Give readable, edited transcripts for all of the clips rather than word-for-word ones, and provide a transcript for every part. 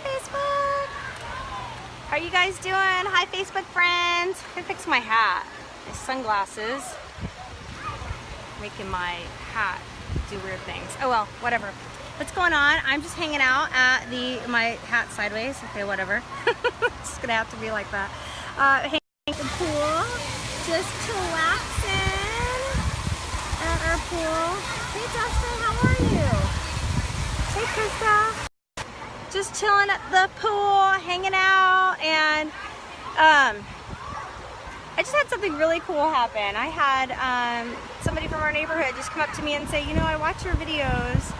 Facebook. How are you guys doing? Hi, Facebook friends. I'm gonna fix my hat. My sunglasses. Making my hat do weird things. Oh well, whatever. What's going on? I'm just hanging out at my hat sideways. Okay, whatever. It's gonna have to be like that. Hanging at the pool. Just chillaxing at our pool. Hey, Dustin, how are you? Hey, Krista. Just chilling at the pool, hanging out, and I just had something really cool happen. I had somebody from our neighborhood just come up to me and say, you know, I watch your videos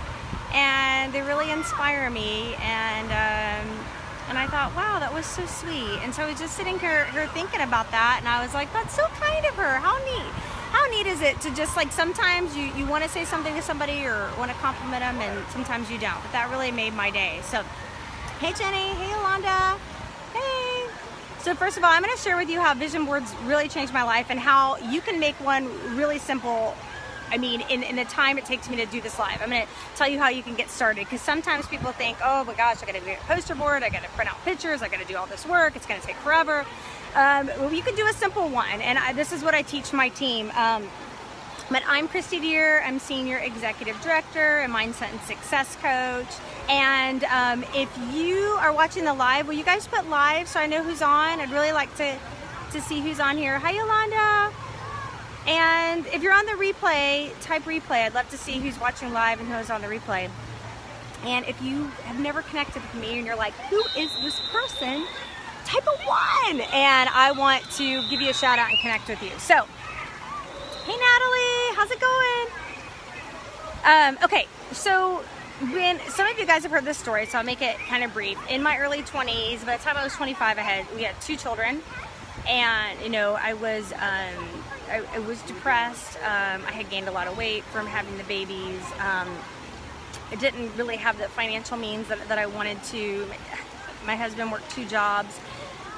and they really inspire me, and I thought, wow, that was so sweet. And so I was just sitting here thinking about that, and I was like, that's so kind of her. How neat. How neat is it to just, like, sometimes you want to say something to somebody or want to compliment them, and sometimes you don't. But that really made my day. So, hey Jenny, hey Yolanda, hey. So first of all, I'm going to share with you how vision boards really changed my life and how you can make one really simple. I mean, in the time it takes me to do this live. I'm going to tell you how you can get started, because sometimes people think, oh my gosh, I got to do a poster board, I got to print out pictures, I got to do all this work, it's going to take forever. Well, you can do a simple one, and this is what I teach my team. But I'm Christy Deer, I'm Senior Executive Director and Mindset and Success Coach. And if you are watching the live, will you guys put live so I know who's on? I'd really like to see who's on here. Hi, Yolanda. And if you're on the replay, type replay. I'd love to see who's watching live and who's on the replay. And if you have never connected with me and you're like, who is this person? Type a 1, and I want to give you a shout out and connect with you. So, hey Natalie, how's it going? Okay, so when some of you guys have heard this story, so I'll make it kind of brief. In my early 20s, by the time I was 25, we had 2 children, and you know, I was depressed. I had gained a lot of weight from having the babies. I didn't really have the financial means that I wanted to. My husband worked 2 jobs,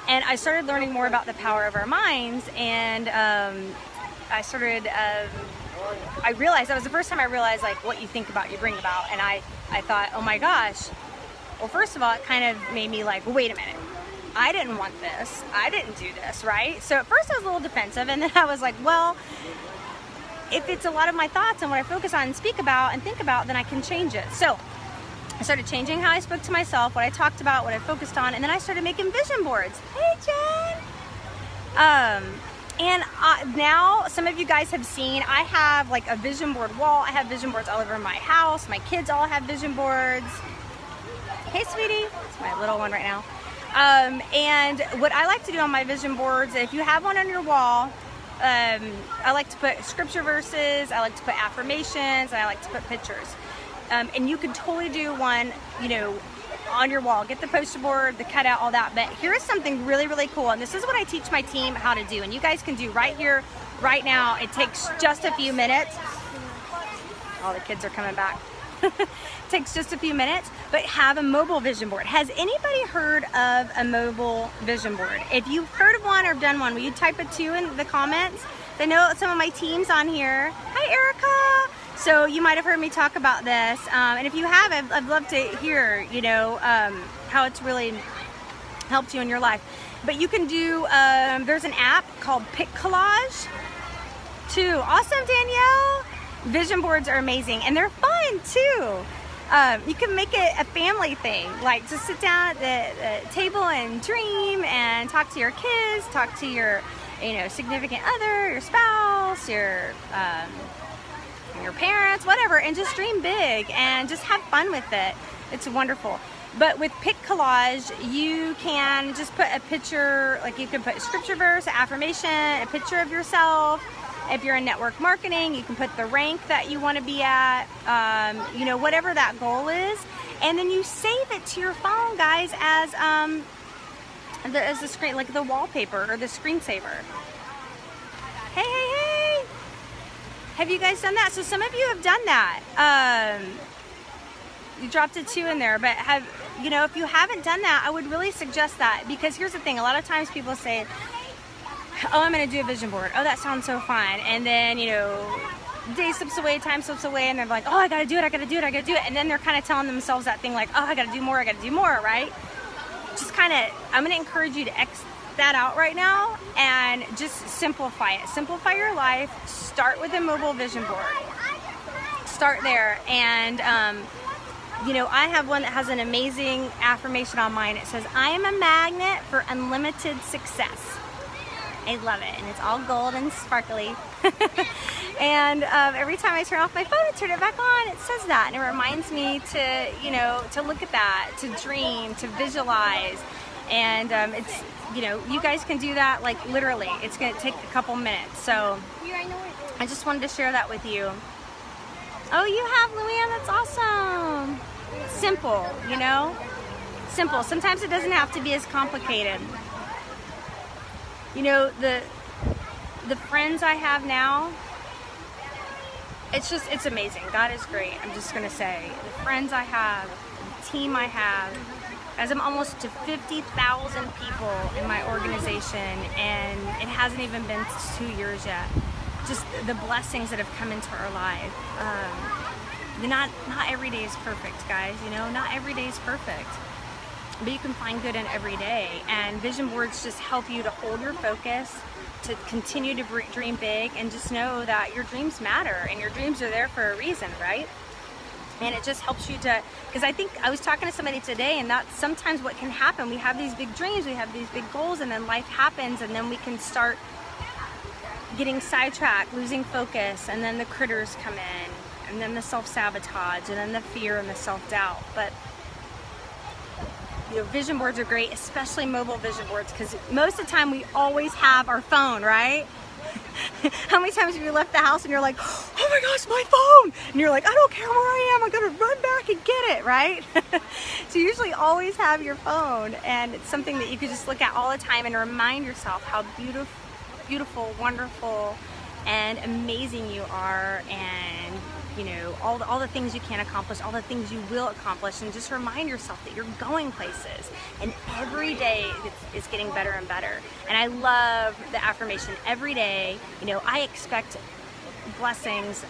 and I started learning more about the power of our minds, and I realized, that was the first time I realized, like, what you think about, you bring about. And I thought, oh my gosh, well, first of all, it kind of made me like, well, wait a minute, I didn't want this, I didn't do this, right? So at first I was a little defensive, and then I was like, well, if it's a lot of my thoughts and what I focus on and speak about and think about, then I can change it. So I started changing how I spoke to myself, what I talked about, what I focused on, and then I started making vision boards. Hey, Jen! And now some of you guys have seen, I have like a vision board wall. I have vision boards all over my house. My kids all have vision boards. Hey, sweetie. It's my little one right now. And what I like to do on my vision boards, if you have one on your wall, I like to put scripture verses, I like to put affirmations, and I like to put pictures. And you could totally do one, you know, on your wall. Get the poster board, the cutout, all that. But here is something really, really cool. And this is what I teach my team how to do. And you guys can do right here, right now. It takes just a few minutes. All the kids are coming back. It takes just a few minutes, but have a mobile vision board. Has anybody heard of a mobile vision board? If you've heard of one or done one, will you type a 2 in the comments? I know some of my team's on here. Hi, Erica. So you might have heard me talk about this, and if you have, I'd love to hear, you know, how it's really helped you in your life. But you can do, there's an app called PicCollage too. Awesome, Danielle. Vision boards are amazing, and they're fun too. You can make it a family thing, like just sit down at the table and dream and talk to your kids, talk to your, you know, significant other, your spouse, your parents, whatever, and just dream big and just have fun with it. It's wonderful. But with PicCollage, you can just put a picture, like you can put a scripture verse, affirmation, a picture of yourself. If you're in network marketing, you can put the rank that you want to be at, you know, whatever that goal is. And then you save it to your phone, guys, as the screen, like the wallpaper or the screensaver. Hey, hey, hey! Have you guys done that? So some of you have done that. You dropped a 2 in there, but you know, if you haven't done that, I would really suggest that, because here's the thing. A lot of times people say, oh, I'm going to do a vision board. Oh, that sounds so fun. And then, you know, day slips away, time slips away, and they're like, oh, I got to do it, I got to do it, I got to do it. And then they're kind of telling themselves that thing like, oh, I got to do more, right? just kind of, I'm going to encourage you to X that out right now and just simplify it. Simplify your life. Start with a mobile vision board. Start there. And, you know, I have one that has an amazing affirmation on mine. It says, I am a magnet for unlimited success. I love it. And it's all gold and sparkly. And every time I turn off my phone and turn it back on, it says that. And it reminds me to, you know, to look at that, to dream, to visualize. And it's, you know, you guys can do that like literally. It's going to take a couple minutes. So I just wanted to share that with you. Oh, you have Luann, that's awesome. Simple, you know? Simple. Sometimes it doesn't have to be as complicated. You know, the friends I have now, it's amazing. God is great. I'm just going to say, the friends I have, the team I have, as I'm almost to 50,000 people in my organization, and it hasn't even been 2 years yet. Just the blessings that have come into our life. Not every day is perfect, guys. You know, not every day is perfect, but you can find good in every day. And vision boards just help you to hold your focus, to continue to dream big, and just know that your dreams matter and your dreams are there for a reason, right? And it just helps you to, because I think I was talking to somebody today, and that's sometimes what can happen. We have these big dreams, we have these big goals, and then life happens, and then we can start getting sidetracked, losing focus, and then the critters come in, and then the self-sabotage, and then the fear and the self-doubt. But you know, vision boards are great, especially mobile vision boards, because most of the time we always have our phone, right? How many times have you left the house and you're like, oh my gosh, my phone! And you're like, I don't care where I am, I'm gonna run back and get it, right? So you usually always have your phone, and it's something that you could just look at all the time and remind yourself how beautiful, wonderful, and amazing you are, and you know, all the things you can accomplish, all the things you will accomplish, and just remind yourself that you're going places, and every day it's getting better and better. And I love the affirmation, every day, you know, I expect blessings,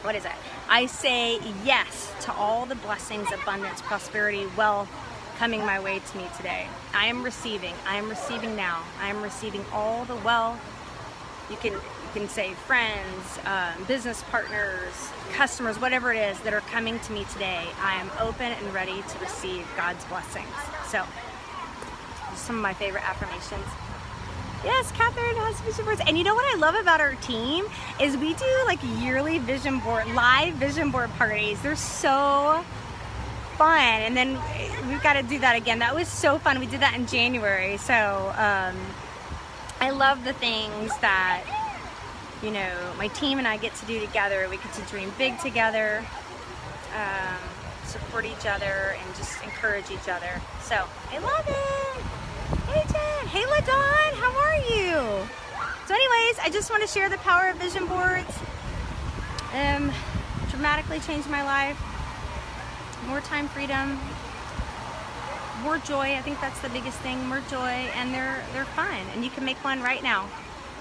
what is it? I say yes to all the blessings, abundance, prosperity, wealth coming my way to me today. I am receiving now. I am receiving all the wealth. You can say friends, business partners, customers, whatever it is that are coming to me today. I am open and ready to receive God's blessings. So, some of my favorite affirmations. Yes, Catherine has vision boards. And you know what I love about our team is we do like yearly vision board, live vision board parties. They're so fun. And then we've got to do that again. That was so fun. We did that in January. So I love the things that, you know, my team and I get to do together. We get to dream big together, support each other, and just encourage each other. So I love it. Hey Jen, hey LaDawn, how are you? So anyways, I just want to share the power of vision boards. Dramatically changed my life. More time freedom, more joy. I think that's the biggest thing, more joy, and they're fun, and you can make one right now.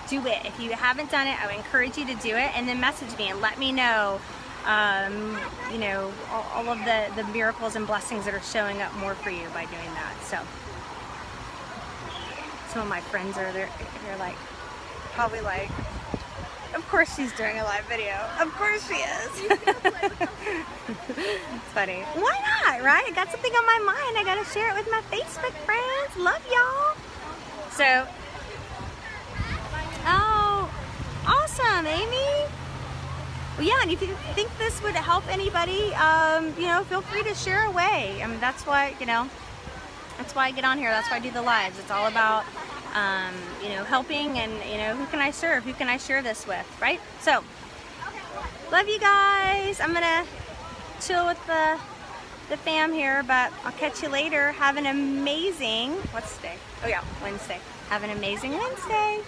Do it. If you haven't done it, I would encourage you to do it, and then message me and let me know, you know, all of the miracles and blessings that are showing up more for you by doing that. So some of my friends are there, they're like, probably like, of course she's doing a live video. Of course she is. It's funny. Why not, right? I got something on my mind. I gotta share it with my Facebook friends. Love y'all. So, oh, awesome, Amy. Well, yeah, and if you think this would help anybody, you know, feel free to share away. I mean, that's why, you know, that's why I get on here. That's why I do the lives. It's all about, you know, helping, and, you know, who can I serve? Who can I share this with, right? So, love you guys. I'm going to chill with the fam here, but I'll catch you later. Have an amazing, what's today? Oh, yeah, Wednesday. Have an amazing Wednesday.